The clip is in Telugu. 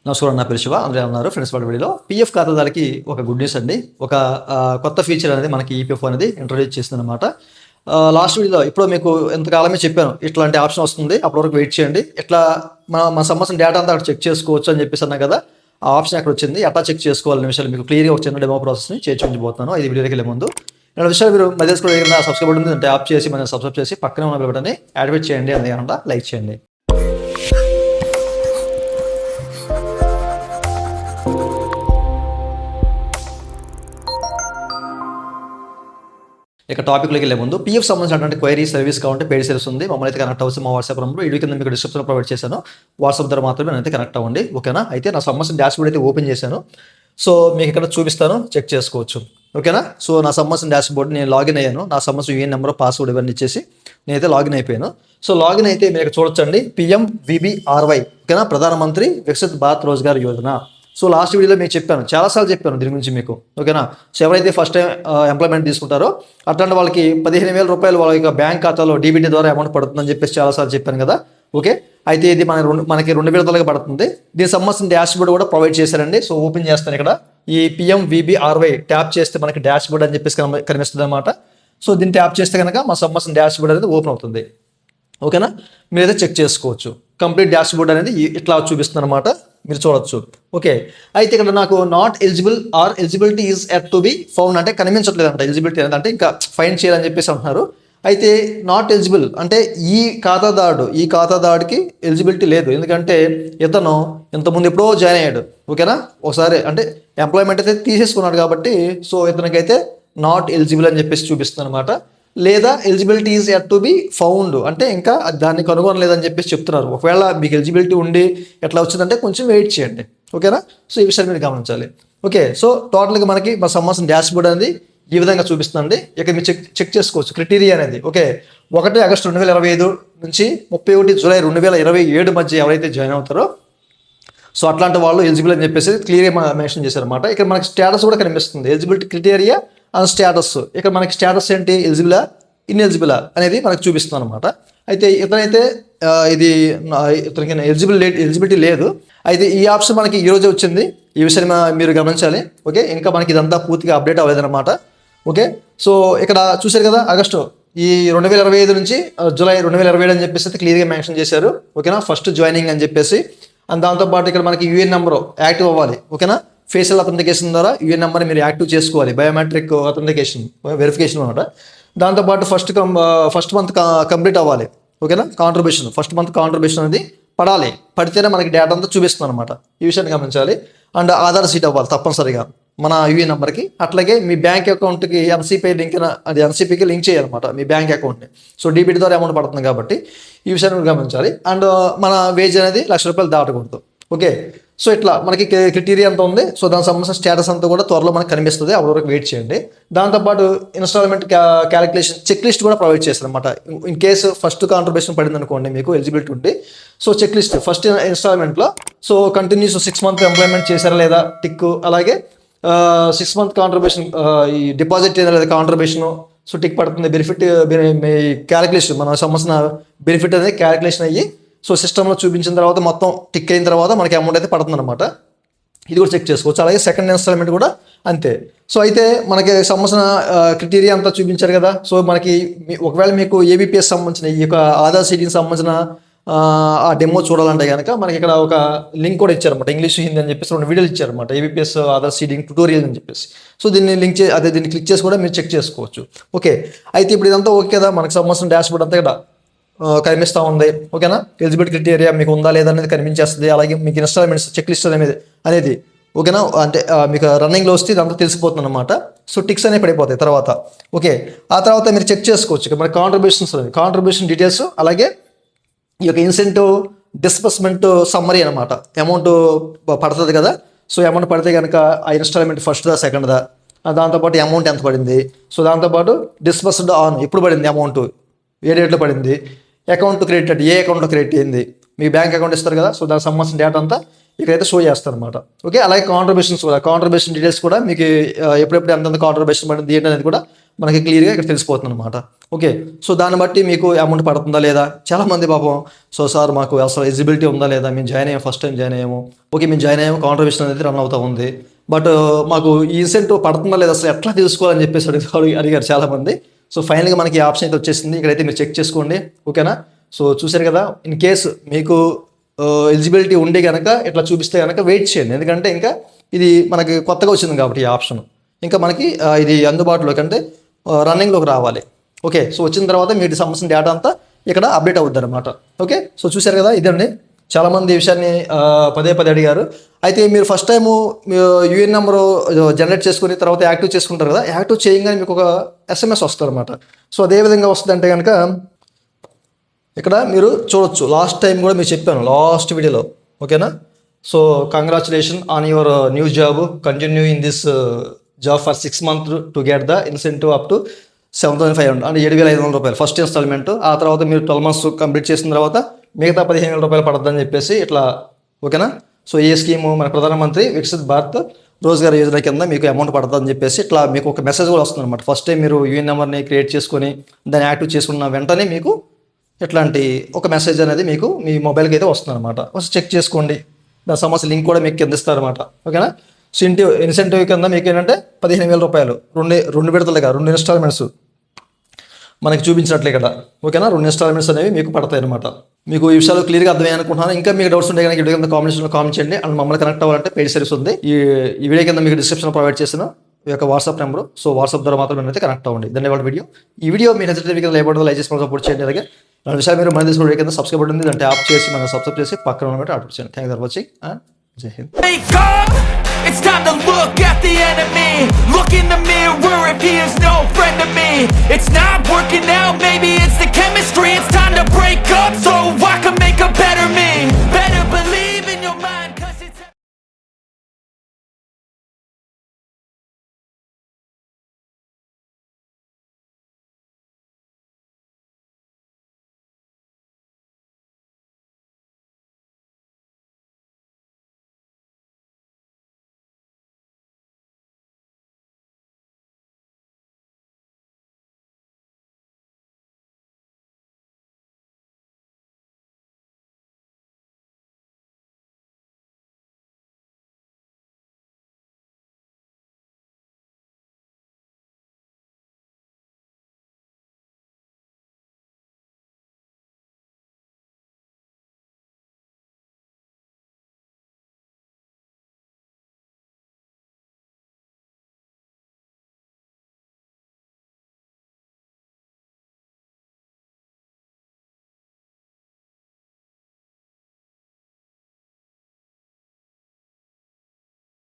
నమస్కారం, నా పేరు శివ. అందరూ ఉన్నారు ఫ్రెండ్స్. వాళ్ళ వీడియోలో పీఎఫ్ ఖాతాదారులకి ఒక గుడ్ న్యూస్ అండి. ఒక కొత్త ఫీచర్ అనేది మనకి ఈపీఎఫ్ అనేది ఇంట్రొడ్యూస్ చేస్తుంది అనమాట. లాస్ట్ వీడియోలో ఇప్పుడు మీకు ఎంతకాలమే చెప్పాను, ఇట్లాంటి ఆప్షన్ వస్తుంది, అప్పటి వరకు వెయిట్ చేయండి, ఇట్లా మన సంబంధించిన డేటా అంతా అక్కడ చెక్ చేసుకోవచ్చు అని చెప్పేసి అన్నా కదా. ఆ ఆప్షన్ అక్కడ వచ్చింది. ఎట్లా చెక్ చేసుకోవాలనే విషయాలు మీకు క్లియర్గా ఒక చిన్న డెమో ప్రాసెస్ని చేర్చుకుంటున్నాను. ఇది వీడియోకి వెళ్ళే ముందు రెండు విషయాలు మీరు మధ్య సబ్స్క్రైబ్ ఉంటుంది ట్యాప్ చేసి మనం సబ్స్క్రైబ్ చేసి పక్కనే ఉన్న బెల్ బటన్ని యాక్టివేట్ చేయండి, అందుకన్నా లైక్ చేయండి. ఇక టాపిక్లోకి వెళ్ళే ముందు పీఎఫ్ సంబంధించినటువంటి క్వైరీ సర్వీస్ కావాలంటే పెయిడ్ సర్వీస్ ఉంది. మమ్మల్ని అయితే కనెక్ట్ అవ్వచ్చు. మా వాట్సాప్ నెంబర్ వీడియో కింద మీకు డిస్క్రిప్షన్లో ప్రొవైడ్ చేశాను. వాట్సాప్ ద్వారా మాత్రమే నేనైతే కనెక్ట్ అవ్వండి, ఓకేనా. అయితే నా సంబంధించిన డాష్బోర్డ్ అయితే ఓపెన్ చేశాను. సో మీకు ఇక్కడ చూపిస్తాను, చెక్ చేసుకోవచ్చు, ఓకేనా. సో నా సంబంధించిన డాష్బోర్డ్ నేను లాగిన్ అయ్యాను. నా సంబంధించిన యూఎన్ నెంబర్ పాస్వర్డ్ ఇవన్నీ ఇచ్చేసి నేనైతే లాగిన్ అయిపోయాను. సో లాగిన్ అయితే మీరు చూడొచ్చండి, PMVBRY, ఓకేనా, ప్రధానమంత్రి వికసిత్ భారత్ రోజ్గార్ యోజన. సో లాస్ట్ వీడియోలో మీకు చెప్పాను, చాలాసార్లు చెప్పాను దీని గురించి మీకు, ఓకేనా. సో ఎవరైతే ఫస్ట్ టైం ఎంప్లాయ్మెంట్ తీసుకుంటారో అట్లాంటి వాళ్ళకి 15,000 రూపాయలు వాళ్ళ యొక్క బ్యాంక్ ఖాతాలో డీబీటీ ద్వారా అమౌంట్ పడుతుందని చెప్పేసి చాలాసార్లు చెప్పాను కదా, ఓకే. అయితే ఇది మనకి 2 విడతలుగా పడుతుంది. దీనికి సంబంధించిన డాష్ బోర్డ్ కూడా ప్రొవైడ్ చేశారండి. సో ఓపెన్ చేస్తాను. ఇక్కడ ఈ PMVBRY ట్యాప్ చేస్తే మనకి డాష్ బోర్డ్ అని చెప్పేసి కనిపిస్తుంది అనమాట. సో దీన్ని ట్యాప్ చేస్తే కనుక మా సంబంధించిన డాష్ బోర్డ్ అనేది ఓపెన్ అవుతుంది, ఓకేనా. మీరైతే చెక్ చేసుకోవచ్చు. కంప్లీట్ డాష్ బోర్డ్ అనేది ఇట్లా చూపిస్తుంది అనమాట, మీరు చూడొచ్చు, ఓకే. అయితే ఇక్కడ నాకు not eligible are eligibility is at to be found అంటే కనిపించట్లేదు అంట. ఎలిజిబిలిటీ అనేది అంటే ఇంకా ఫైండ్ చేయాలని చెప్పేసి అంటున్నారు. అయితే నాట్ ఎలిజిబుల్ అంటే ఈ ఖాతాదారుడికి ఎలిజిబిలిటీ లేదు, ఎందుకంటే ఇతను ఇంతకుముందు ఎప్పుడో జాయిన్ అయ్యాడు, ఓకేనా. ఒకసారి అంటే ఎంప్లాయ్మెంట్ అయితే తీసేసుకున్నాడు కాబట్టి సో ఇతనికైతే నాట్ ఎలిజిబుల్ అని చెప్పేసి చూపిస్తుంది అనమాట. లేదా eligibility is at to be found అంటే ఇంకా దాన్ని కనుగొనలేదని చెప్పేసి చెప్తున్నారు. ఒకవేళ మీకు ఎలిజిబిలిటీ ఉండి ఎట్లా వచ్చిందంటే కొంచెం వెయిట్ చేయండి, ఓకేనా. సో ఈ విషయాన్ని మీరు గమనించాలి, ఓకే. సో టోటల్గా మనకి మా సంబంధించిన డాష్ బోర్డ్ అనేది ఈ విధంగా చూపిస్తుందండి. ఇక్కడ మీరు చెక్ చేసుకోవచ్చు క్రైటీరియా అనేది, ఓకే. 1 ఆగస్టు 2025 నుంచి 31 జూలై 2027 మధ్య ఎవరైతే జాయిన్ అవుతారో సో అట్లాంటి వాళ్ళు ఎలిజిబుల్ అని చెప్పేసి క్లియర్గా మెన్షన్ చేశారన్నమాట. ఇక్కడ మనకి స్టేటస్ కూడా కనిపిస్తుంది, ఎలిజిబిలిటీ క్రైటీరియా అండ్ స్టేటస్. ఇక్కడ మనకి స్టేటస్ ఏంటి, ఎలిజిబులా ఇన్ఎలిజిబులా అనేది మనకు చూపిస్తుంది అనమాట. అయితే ఇతనైతే ఇతనికి ఎలిజిబిలిటీ లేదు. అయితే ఈ ఆప్షన్ మనకి ఈ రోజే వచ్చింది, ఈ విషయాన్ని మీరు గమనించాలి, ఓకే. ఇంకా మనకి ఇదంతా పూర్తిగా అప్డేట్ అవ్వలేదన్నమాట, ఓకే. సో ఇక్కడ చూశారు కదా, ఆగస్టు ఈ 2025 నుంచి జూలై 2027 అని చెప్పేసి అయితే క్లియర్గా మెన్షన్ చేశారు, ఓకేనా. ఫస్ట్ జాయినింగ్ అని చెప్పేసి. అండ్ దాంతోపాటు ఇక్కడ మనకి యూఎన్ నెంబర్ యాక్టివ్ అవ్వాలి, ఓకేనా. ఫేషియల్ అథెంటికేషన్ ద్వారా యూఎన్ నెంబర్ మీరు యాక్టివ్ చేసుకోవాలి, బయోమెట్రిక్ అథెంటికేషన్ వెరిఫికేషన్ అనమాట. దాంతోపాటు ఫస్ట్ మంత్ కంప్లీట్ అవ్వాలి, ఓకేనా. ఫస్ట్ మంత్ కాంట్రిబ్యూషన్ అనేది పడితేనే మనకి డేటా అంతా చూపిస్తుంది అనమాట. ఈ విషయాన్ని గమనించాలి. అండ్ ఆధార్ సీట్ అవ్వాలి తప్పనిసరిగా మన యూఎన్ నెంబర్కి. అట్లాగే మీ బ్యాంక్ అకౌంట్కి ఎన్సీపీకి లింక్ చేయాలన్నమాట మీ బ్యాంక్ అకౌంట్ని. సో డీబీటీ ద్వారా అమౌంట్ పడుతుంది కాబట్టి ఈ విషయాన్ని గమనించాలి. అండ్ మన వేజ్ అనేది ₹1,00,000 దాటకూడదు, ఓకే. సో ఇట్లా మనకి క్రైటీరియా అంతా ఉంది. సో దానికి సంబంధించిన స్టేటస్ అంతా కూడా త్వరలో మనకు కనిపిస్తుంది, అప్పటి వరకు వెయిట్ చేయండి. దాంతోపాటు ఇన్స్టాల్మెంట్ క్యాలిక్యులేషన్ చెక్ లిస్ట్ కూడా ప్రొవైడ్ చేస్తారనమాట. ఇన్ కేసు ఫస్ట్ కాంట్రిబ్యూషన్ పడింది అనుకోండి మీకు ఎలిజిబిలిటీ ఉండి, సో చెక్ లిస్ట్ ఫస్ట్ ఇన్స్టాల్మెంట్లో సో కంటిన్యూస్ 6 మంత్ ఎంప్లాయ్మెంట్ చేశారా లేదా టిక్, అలాగే 6 మంత్ కాంట్రిబ్యూషన్ ఈ డిపాజిట్ లేదా కాంట్రిబ్యూషన్ సో టిక్ పడుతుంది. బెనిఫిట్ మీ క్యాలిక్యులేషన్ మన సంబంధించిన బెనిఫిట్ అనేది క్యాలిక్యులేషన్ అయ్యి సో సిస్టంలో చూపించిన తర్వాత మొత్తం టిక్ అయిన తర్వాత మనకి అమౌంట్ అయితే పడుతుంది అనమాట. ఇది కూడా చెక్ చేసుకోవచ్చు. అలాగే సెకండ్ ఇన్స్టాల్మెంట్ కూడా అంతే. సో అయితే మనకి సంబంధించిన క్రైటీరియా అంతా చూపించారు కదా. సో మనకి ఒకవేళ మీకు ఏబిపిఎస్ సంబంధించిన ఈ యొక్క ఆధార్ సీడింగ్ సంబంధించిన ఆ డెమో చూడాలంటే కనుక మనకి ఇక్కడ ఒక లింక్ కూడా ఇచ్చారన్నమాట, ఇంగ్లీష్ హిందీ అని చెప్పేసి 2 వీడియోలు ఇచ్చారన్నమాట, ఏబిపిఎస్ ఆధార్ సీడింగ్ ట్యూటోరియల్ అని చెప్పేసి. సో దీన్ని దీన్ని క్లిక్ చేసి కూడా మీరు చెక్ చేసుకోవచ్చు, ఓకే. అయితే ఇప్పుడు ఇదంతా ఓకే కదా, మనకు సంబంధించిన డాష్ బోర్డ్ అంతా ఇక్కడ కనిపిస్తూ ఉంది, ఓకేనా. ఎలిజిబిలిటీ క్రైటీరియా మీకు ఉందా లేదా అనేది కనిపించేస్తుంది. అలాగే మీకు ఇన్స్టాల్మెంట్స్ చెక్ లిస్ట్ అనేది ఓకేనా, అంటే మీకు రన్నింగ్లో వస్తే ఇదంతా తెలిసిపోతుంది అనమాట. సో టిక్స్ అనేవి పడిపోతాయి తర్వాత, ఓకే. ఆ తర్వాత మీరు చెక్ చేసుకోవచ్చు ఇక్కడ మన కాంట్రిబ్యూషన్ డీటెయిల్స్, అలాగే ఈ యొక్క ఇన్సెంటివ్ డిస్బర్స్మెంట్ సమ్మరీ అనమాట. అమౌంట్ పడుతుంది కదా, సో అమౌంట్ పడితే కనుక ఆ ఇన్స్టాల్మెంట్ ఫస్ట్దా సెకండ్దా, దాంతోపాటు అమౌంట్ ఎంత పడింది, సో దాంతోపాటు డిస్బర్స్డ్ ఆన్ ఎప్పుడు పడింది అమౌంట్, ఏ డేట్లో పడింది, అకౌంట్ క్రెడిట్ అంటే ఏ అకౌంట్లో క్రెడిట్ అయింది, మీకు బ్యాంక్ అకౌంట్ ఇస్తారు కదా, సో దానికి సంబంధించిన డేటా అంతా ఇక్కడైతే షో చేస్తారు అనమాట, ఓకే. అలాగే కాంట్రిబ్యూషన్ డీటెయిల్స్ కూడా మీకు ఎప్పుడెప్పుడు ఎంత కాంట్రిబ్యూషన్ పడింది ఏంటి అనేది కూడా మనకి క్లియర్గా ఇక్కడ తెలిసిపోతుంది అనమాట. ఓకే, సో దాన్ని బట్టి మీకు అమౌంట్ పడుతుందా లేదా. చాలామంది పాపం సో సార్ మాకు అసలు ఎలిజిబిలిటీ ఉందా లేదా, మేము జాయిన్ అయ్యాము, ఫస్ట్ టైం జాయిన్ అయ్యాము, ఓకే మేము జాయిన్ అయ్యాము, కాంట్రిబ్యూషన్ అనేది రన్ అవుతూ ఉంది, బట్ మాకు ఈ ఇన్సెంటివ్ పడుతుందా లేదా అసలు ఎట్లా తెలుసుకోవాలని చెప్పేసి అడిగారు చాలామంది. సో ఫైనల్గా మనకి ఈ ఆప్షన్ అయితే వచ్చేసింది. ఇక్కడైతే మీరు చెక్ చేసుకోండి. ఓకేనా, సో చూసారు కదా. ఇన్ కేస్ మీకు ఎలిజిబిలిటీ ఉండి కనుక ఇట్లా చూపిస్తే కనుక వెయిట్ చేయండి, ఎందుకంటే ఇంకా ఇది మనకి కొత్తగా వచ్చింది కాబట్టి ఈ ఆప్షన్ ఇంకా మనకి ఇది అందుబాటులోకి అంటే రన్నింగ్లోకి రావాలి. ఓకే, సో వచ్చిన తర్వాత మీకు సంబంధించిన డేటా అంతా ఇక్కడ అప్డేట్ అవుద్ది అనమాట. ఓకే, సో చూశారు కదా, ఇదండి. చాలామంది ఈ విషయాన్ని పదే అడిగారు. అయితే మీరు first time UN number generate చేసుకుని తర్వాత యాక్టివ్ చేసుకుంటారు కదా, యాక్టివ్ చేయగానే మీకు ఒక SMS వస్తుంది అనమాట. సో అదే విధంగా వస్తుంది అంటే కనుక ఇక్కడ మీరు చూడొచ్చు. లాస్ట్ టైం కూడా మీరు చెప్పాను లాస్ట్ వీడియోలో. ఓకేనా, so congratulation on your new job, continue in this job for 6 months to get the incentive up to 7,500 అంటే 7,500 రూపాయలు ఫస్ట్ ఇన్స్టాల్మెంట్. ఆ తర్వాత మీరు 12 months కంప్లీట్ చేసిన తర్వాత మిగతా 15,000 రూపాయలు పడుతుందని చెప్పేసి ఇట్లా. ఓకేనా, సో ఈ స్కీము మన ప్రధానమంత్రి వికసిత్ భారత్ రోజ్గార్ యోజన కింద మీకు అమౌంట్ పడుతుందని చెప్పేసి ఇట్లా మీకు ఒక మెసేజ్ కూడా వస్తుంది అనమాట. ఫస్ట్ టైం మీరు యూఎన్ నెంబర్ని క్రియేట్ చేసుకొని దాన్ని యాక్టివ్ చేసుకున్న వెంటనే మీకు ఇట్లాంటి ఒక మెసేజ్ అనేది మీకు మీ మొబైల్కి అయితే వస్తుంది అనమాట. ఫస్ట్ చెక్ చేసుకోండి. దాని సమస్య లింక్ కూడా మీకు కింద ఇస్తారనమాట. ఓకేనా, సో ఇన్సెంటివ్ కింద మీకు ఏంటంటే 15,000 రూపాయలు రెండు విడతలుగా 2 ఇన్స్టాల్మెంట్స్ మనకి చూపించినట్లే కదా. ఓకేనా, 2 ఇన్స్టాల్మెంట్స్ అనేవి మీకు పడతాయి అనమాట. మీకు ఈ విషయాలు క్లియర్గా అర్థమయ్యాయి అనుకుంటున్నాను. ఇంకా మీకు డౌట్స్ ఉంటే కనుక వీడియో కింద కామెంట్స్లో కామెంట్ చేయండి. అండ్ మమ్మల్ని కనెక్ట్ అవ్వాలంటే పెయిడ్ సర్వీస్ ఉంది. ఈ వీడియో కింద మీకు డిస్క్రిప్షన్లో ప్రొవైడ్ చేసిన ఈ యొక్క వాట్సాప్ నెంబర్. సో వాట్సాప్ ద్వారా మాత్రం అయితే కనెక్ట్ అవ్వండి. ధన్యవాదాలు. ఈ వీడియో మీ నచ్చితే కింద లేబడి లైక్ చేసి సపోర్ట్ చేయండి. అలాగే రెండు విషయాలు మీరు మన తీసుకునే కింద సబ్స్క్రైబ్ ఉంటుంది, దాన్ని ట్యాప్ చేసి మనం సబ్స్క్రైబ్ చేసి పక్కన ఉన్నట్టు ఆర్డర్ చేయండి. Thank you for watching and జై Hind. It's time to look at the enemy. Look in the mirror if he is no friend to me. It's not working out, maybe it's the chemistry. It's time to break up so I can make a better me. Better believe in your mind.